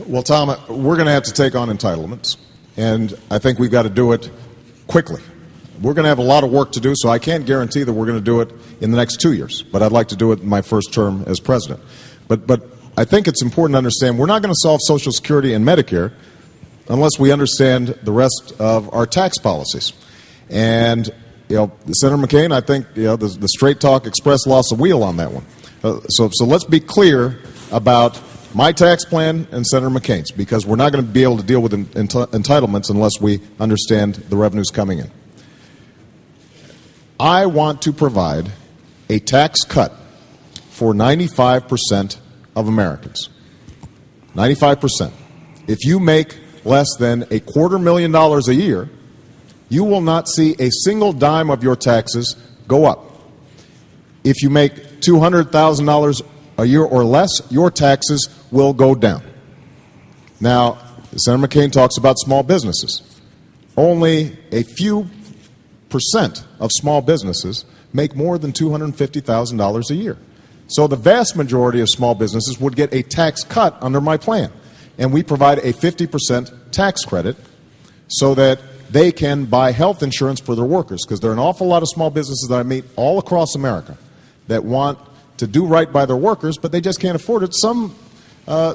Well, Tom, we're going to have to take on entitlements, and I think we've got to do it quickly. We're going to have a lot of work to do, so I can't guarantee that we're going to do it in the next 2 years, but I'd like to do it in my first term as president. But I think it's important to understand we're not going to solve Social Security and Medicare unless we understand the rest of our tax policies. And, Senator McCain, I think, the straight talk expressed loss of wheel on that one. So let's be clear about my tax plan and Senator McCain's, because we're not going to be able to deal with entitlements unless we understand the revenues coming in. I want to provide a tax cut for 95% of Americans. 95%. If you make less than $250,000 a year, you will not see a single dime of your taxes go up. If you make $200,000 a year or less, your taxes will go down. Now, Senator McCain talks about small businesses. Only a few percent of small businesses make more than $250,000 a year. So the vast majority of small businesses would get a tax cut under my plan. And we provide a 50% tax credit so that they can buy health insurance for their workers, because there are an awful lot of small businesses that I meet all across America that want to do right by their workers, but they just can't afford it. Some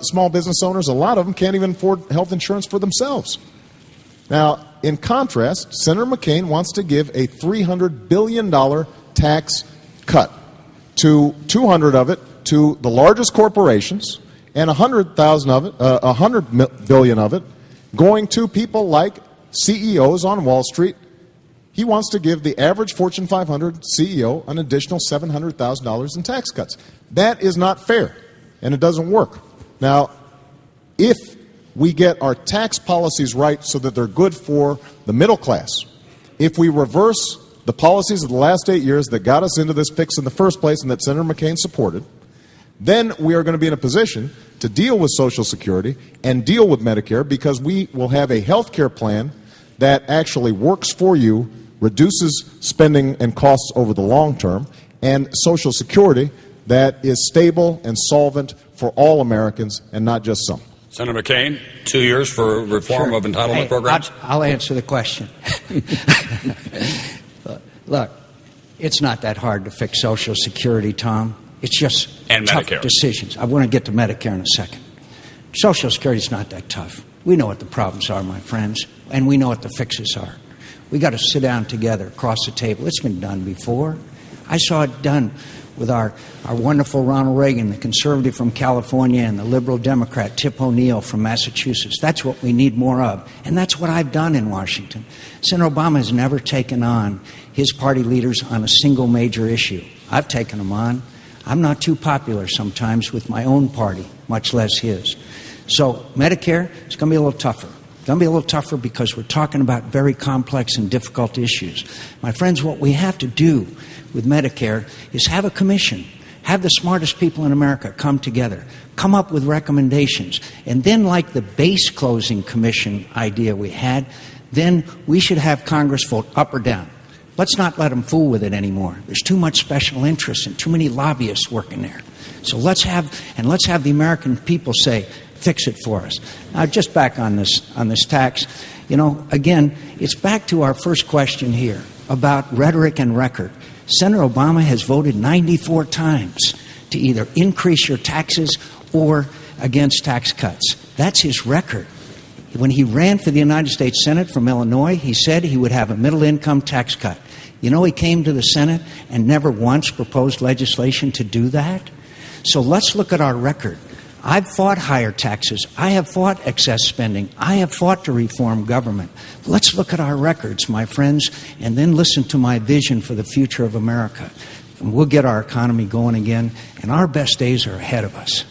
small business owners, a lot of them, can't even afford health insurance for themselves. Now, in contrast, Senator McCain wants to give a $300 billion tax cut, to 200 of it to the largest corporations, and 100,000 of it, 100 billion of it, going to people like CEOs on Wall Street. He wants to give the average Fortune 500 CEO an additional $700,000 in tax cuts. That is not fair, and it doesn't work. Now, if we get our tax policies right so that they're good for the middle class, if we reverse the policies of the last 8 years that got us into this fix in the first place and that Senator McCain supported, then we are going to be in a position to deal with Social Security and deal with Medicare, because we will have a health care plan that actually works for you, reduces spending and costs over the long term, and Social Security that is stable and solvent for all Americans and not just some. Senator McCain, 2 years for reform of entitlement programs. I'll answer the question. Look, it's not that hard to fix Social Security, Tom. It's just tough decisions. I want to get to Medicare in a second. Social Security is not that tough. We know what the problems are, my friends, and we know what the fixes are. We got to sit down together across the table. It's been done before. I saw it done with our wonderful Ronald Reagan, the conservative from California, and the liberal Democrat Tip O'Neill from Massachusetts. That's what we need more of, and that's what I've done in Washington. Senator Obama has never taken on his party leaders on a single major issue. I've taken them on. I'm not too popular sometimes with my own party, much less his. So Medicare is going to be a little tougher. It's going to be a little tougher because we're talking about very complex and difficult issues. My friends, what we have to do with Medicare is have a commission, have the smartest people in America come together, come up with recommendations, and then, like the base closing commission idea we had, then we should have Congress vote up or down. Let's not let them fool with it anymore. There's too much special interest and too many lobbyists working there. So let's have the American people say, fix it for us. Now, just back on this tax, again, it's back to our first question here about rhetoric and record. Senator Obama has voted 94 times to either increase your taxes or against tax cuts. That's his record. When he ran for the United States Senate from Illinois, he said he would have a middle-income tax cut. He came to the Senate and never once proposed legislation to do that. So let's look at our record. I've fought higher taxes. I have fought excess spending. I have fought to reform government. Let's look at our records, my friends, and then listen to my vision for the future of America. And we'll get our economy going again, and our best days are ahead of us.